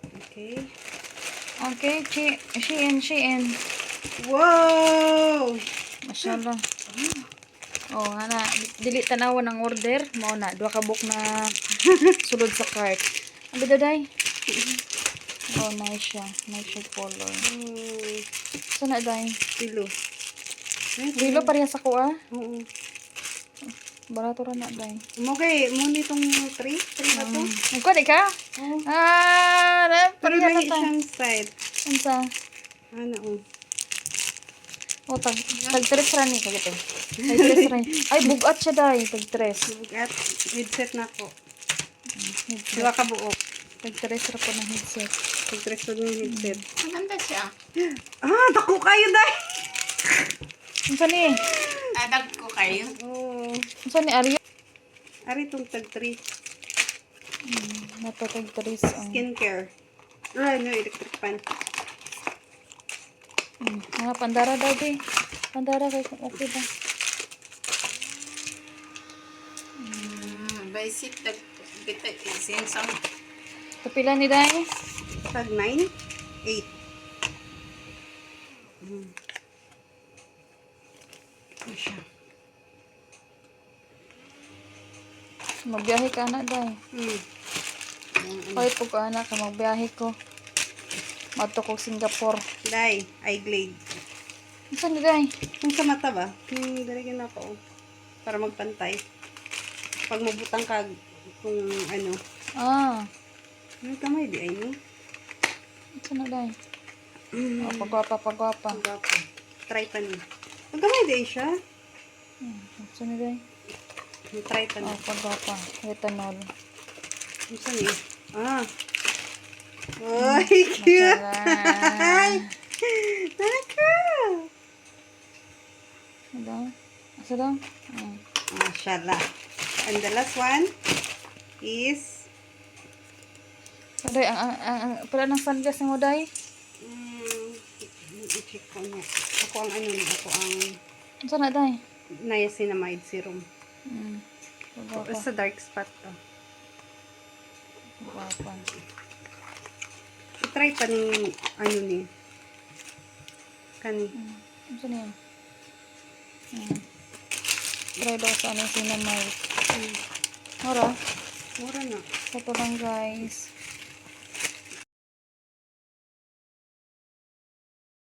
Okay. Okay, Shein. Wow! Masyaallah. Oh, ana dili tanawan ang order, mao na duha ka book na sulod sa cart. Abi daday. Oh, nice siya. Nice siya color. Oh, So na day. pilo. Rilo pareha sa kuha. Oo. Barato ra na day. Okay, mo nitong 3 ba to? Nagkuha di ka? Oo. Pero Pareha na lahi ta. siyang side. Unsa? Ano oh. Oh, tag tres ra ni kagito. Tag tres ra. Ay bugat siya day, tag tres. At headset na ko. Headset. Diwa ka buok. Tag tres ra po ng headset. Pag-dress ko ng headset. Maganda siya. Ah, dako kayo dai. Unsa ni? Adag ko kayo. Oh. Unsa ni Arya? Ari tong tag 3 Nato tag tres. skincare. Ano electric fan. Mga pandara daw di. Pandara kay kung okay ba. Basic tag bita sinsang. Kapila ni day? Tag 9, 8. Ano siya? Magbiyahe ka na day. Kahit po ka anak ka magbiyahe ko. Mato ko Singapore. Dai, eye glade. Unsa ni day? Kung sa mata ba? Dalagyan na ako. Para magpantay. Pag mabutang ka, kung ano. Yung kamay di ay no? Unsa na day? Oh, pagwapa. Pagwapa. Try pa niya. Pag kamay di ay siya. Unsa ni day? Try pa niya. Oh, pagwapa. Retinol. Yung saan eh? Oy, cute! Naka! Asa daw? Mashallah. And the last one is Day, ang pala ng sunglass mo day? i-check ko niya. Ako ang ano niya. Ako ang Unsa na day? niacinamide serum. Pagwapa. Sa dark spot to. Pagwapa. I-try pa ni ano ni kani. Unsa niya? Try daw sa anong sinamay. Ora, Mura na. ito lang guys.